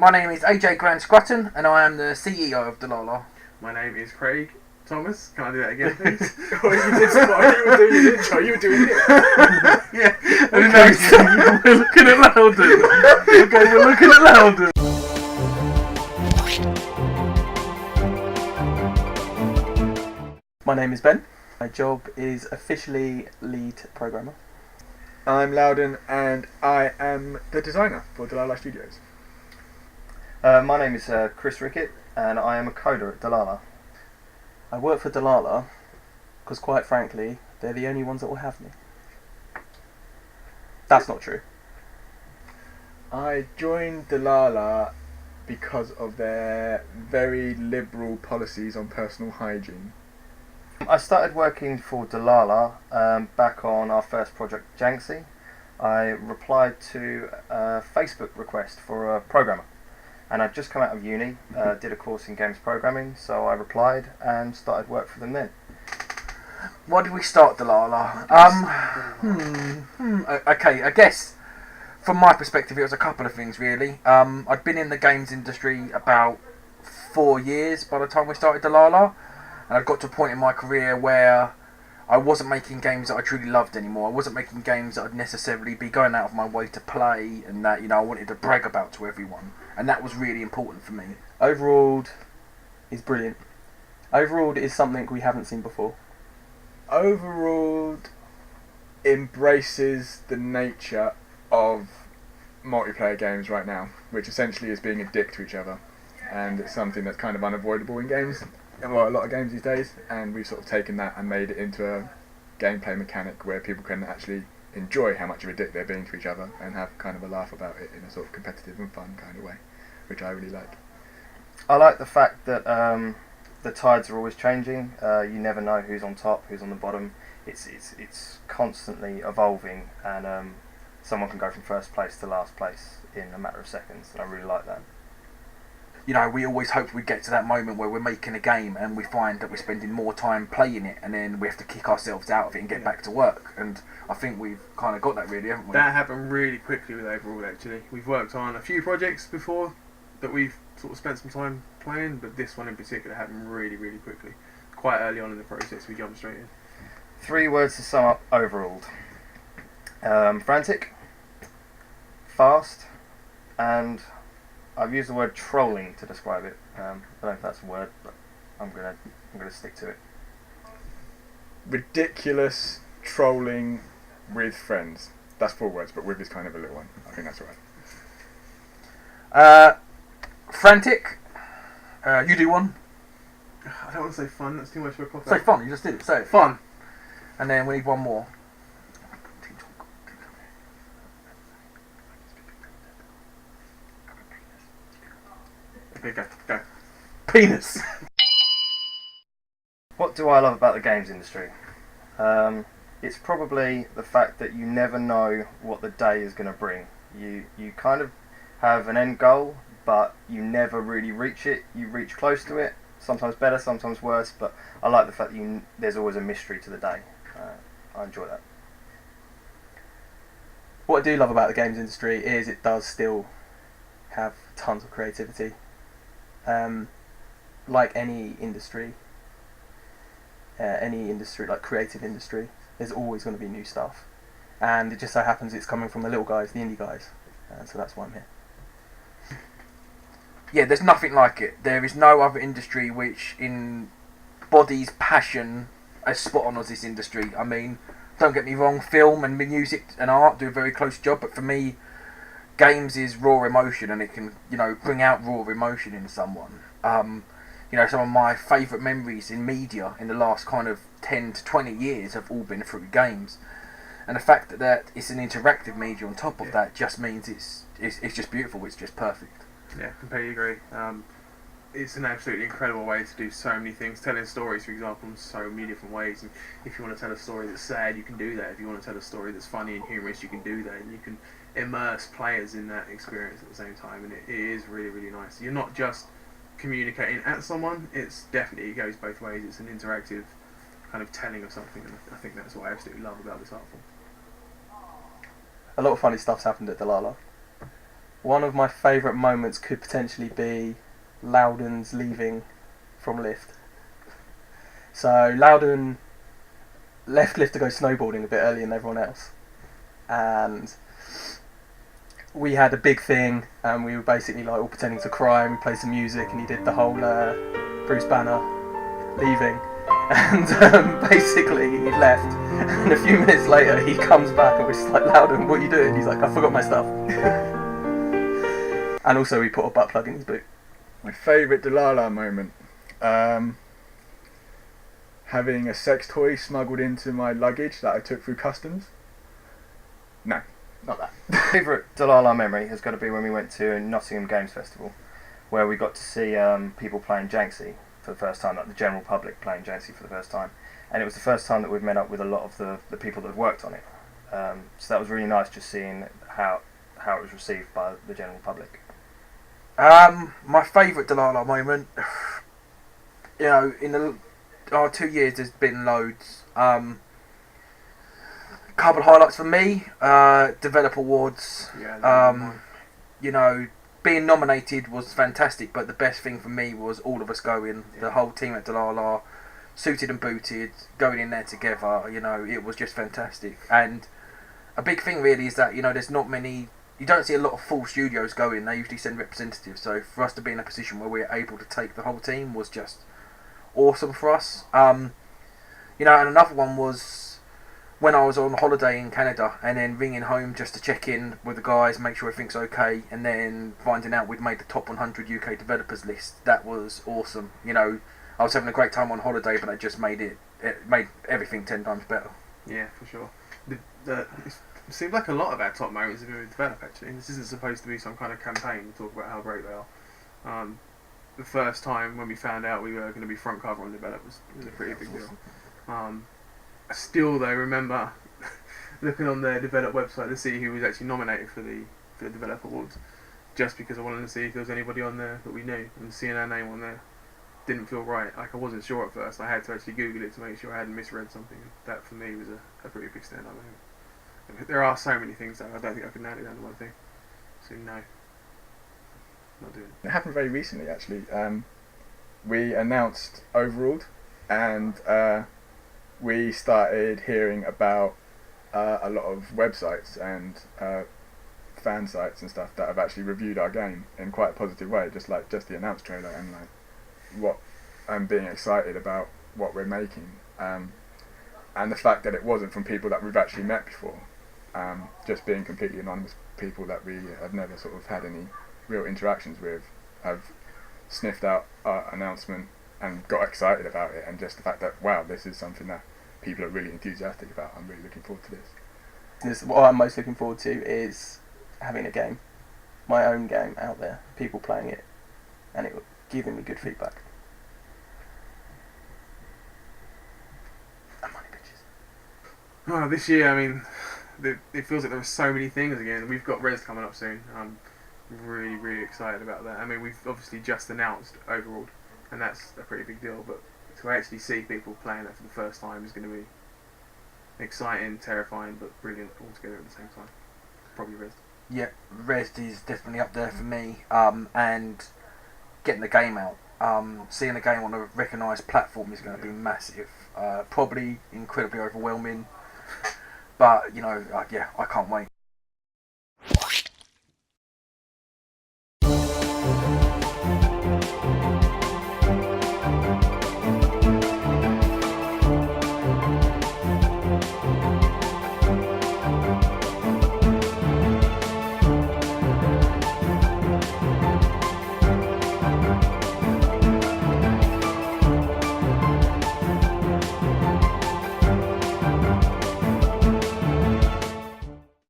My name is AJ Grant Scrutton, and I am the CEO of Dlala. My name is Craig Thomas. Can I do that again, please? Oh, you did spot. You were doing the intro. You were doing it. Yeah. Okay. We're looking at Loudon. Okay, we're looking at Loudon. My name is Ben. My job is officially lead programmer. I'm Loudon and I am the designer for Dlala Studios. My name is Chris Rickett and I am a coder at Dlala. I work for Dlala because, quite frankly, they're the only ones that will have me. That's not true. I joined Dlala because of their very liberal policies on personal hygiene. I started working for Dlala back on our first project, Janksy. I replied to a Facebook request for a programmer, and I'd just come out of uni, did a course in games programming, so I replied and started work for them then. Why did we start Dlala? Okay, I guess from my perspective it was a couple of things really. I'd been in the games industry about 4 years by the time we started Dlala, and I'd got to a point in my career where I wasn't making games that I truly loved anymore. I wasn't making games that I'd necessarily be going out of my way to play and that, I wanted to brag about to everyone. And that was really important for me. Overruled is brilliant. Overruled is something we haven't seen before. Overruled embraces the nature of multiplayer games right now, which essentially is being a dick to each other. And it's something that's kind of unavoidable in games. Well, a lot of games these days, and we've sort of taken that and made it into a gameplay mechanic where people can actually enjoy how much of a dick they're being to each other and have kind of a laugh about it in a sort of competitive and fun kind of way, which I really like. I like the fact that the tides are always changing. You never know who's on top, who's on the bottom. It's constantly evolving, and someone can go from first place to last place in a matter of seconds, and I really like that. We always hoped we'd get to that moment where we're making a game and we find that we're spending more time playing it, and then we have to kick ourselves out of it and get back to work. And I think we've kind of got that really, haven't we? That happened really quickly with Overruled, actually. We've worked on a few projects before that we've sort of spent some time playing, but this one in particular happened really, really quickly. Quite early on in the process, we jumped straight in. 3 words to sum up Overruled. Frantic, fast, and I've used the word trolling to describe it. I don't know if that's a word, but I'm gonna stick to it. Ridiculous trolling with friends. That's 4 words, but with is kind of a little one. I think that's right. Frantic. You do one. I don't want to say fun, that's too much of a cop out. Say fun. You just did it. Say it. Fun. And then we need one more. Okay, go. Penis. What do I love about the games industry? It's probably the fact that you never know what the day is going to bring. You kind of have an end goal, but you never really reach it. You reach close to it, sometimes better, sometimes worse, but I like the fact that there's always a mystery to the day. I enjoy that. What I do love about the games industry is it does still have tons of creativity. Like any industry, like creative industry, there's always going to be new stuff, and it just so happens it's coming from the little guys, the indie guys, so that's why I'm here. Yeah, there's nothing like it. There is no other industry which embodies passion as spot on as this industry. I mean, don't get me wrong, film and music and art do a very close job, but for me, games is raw emotion, and it can, bring out raw emotion in someone. Some of my favourite memories in media in the last kind of 10 to 20 years have all been through games. And the fact that it's an interactive media on top of that just means it's just beautiful, it's just perfect. Yeah, completely agree. It's an absolutely incredible way to do so many things. Telling stories, for example, in so many different ways. And if you want to tell a story that's sad, you can do that. If you want to tell a story that's funny and humorous, you can do that. And you can immerse players in that experience at the same time. And it is really, really nice. You're not just communicating at someone. It goes both ways. It's an interactive kind of telling of something. And I think that's what I absolutely love about this art form. A lot of funny stuff's happened at Dlala. One of my favourite moments could potentially be Loudon's leaving from Lift. So Loudon left Lift to go snowboarding a bit earlier than everyone else, and we had a big thing, and we were basically like all pretending to cry, and we played some music, and he did the whole Bruce Banner leaving, and basically he left, and a few minutes later he comes back and we're just like, Loudon, what are you doing? He's like, I forgot my stuff. And also he put a butt plug in his boot. My favourite Delilah moment. Having a sex toy smuggled into my luggage that I took through customs. No, not that. Favourite Delilah memory has got to be when we went to Nottingham Games Festival, where we got to see people playing Janksy for the first time, like the general public playing Janksy for the first time. And it was the first time that we'd met up with a lot of the people that had worked on it. So that was really nice, just seeing how it was received by the general public. My favourite Delilah moment, you know, in the 2 years there's been loads. Couple of highlights for me, Developer Awards. Yeah, you know, being nominated was fantastic, but the best thing for me was all of us going, the whole team at Delilah, suited and booted, going in there together. You know, it was just fantastic. And a big thing really is that, you know, there's not many. You don't see a lot of full studios going. They usually send representatives. So for us to be in a position where we're able to take the whole team was just awesome for us. You know, and another one was when I was on holiday in Canada and then ringing home just to check in with the guys, make sure everything's okay, and then finding out we'd made the top 100 UK developers list. That was awesome. You know, I was having a great time on holiday, but it just made made everything 10 times better. Yeah, for sure. It seems like a lot of our top moments have been with Develop, actually. This isn't supposed to be some kind of campaign to talk about how great they are. The first time when we found out we were going to be front cover on Develop was a pretty big deal. I still, though, remember looking on their Develop website to see who was actually nominated for the Develop Awards, just because I wanted to see if there was anybody on there that we knew, and seeing our name on there didn't feel right. Like, I wasn't sure at first. I had to actually Google it to make sure I hadn't misread something. That, for me, was a pretty big stand-up moment. There are so many things that I don't think I can nail it down to one thing. So no, not doing it. It happened very recently, actually. We announced Overruled, and we started hearing about a lot of websites and fan sites and stuff that have actually reviewed our game in quite a positive way, just the announced trailer, and like what I'm being excited about what we're making, and the fact that it wasn't from people that we've actually met before. Just being completely anonymous people that we have never sort of had any real interactions with, have sniffed out our announcement and got excited about it, and just the fact that, wow, this is something that people are really enthusiastic about. I'm really looking forward to this. What I'm most looking forward to is having a game, my own game out there, people playing it, and it giving me good feedback. And money, bitches. Oh, this year, I mean, it feels like there are so many things again. We've got Res coming up soon. I'm really, really excited about that. I mean, we've obviously just announced Overruled, and that's a pretty big deal, but to actually see people playing that for the first time is going to be exciting, terrifying, but brilliant all together at the same time. Probably Res. Yeah, Res is definitely up there for me, and getting the game out. Seeing the game on a recognised platform is going to be massive. Probably incredibly overwhelming. But, you know, I can't wait.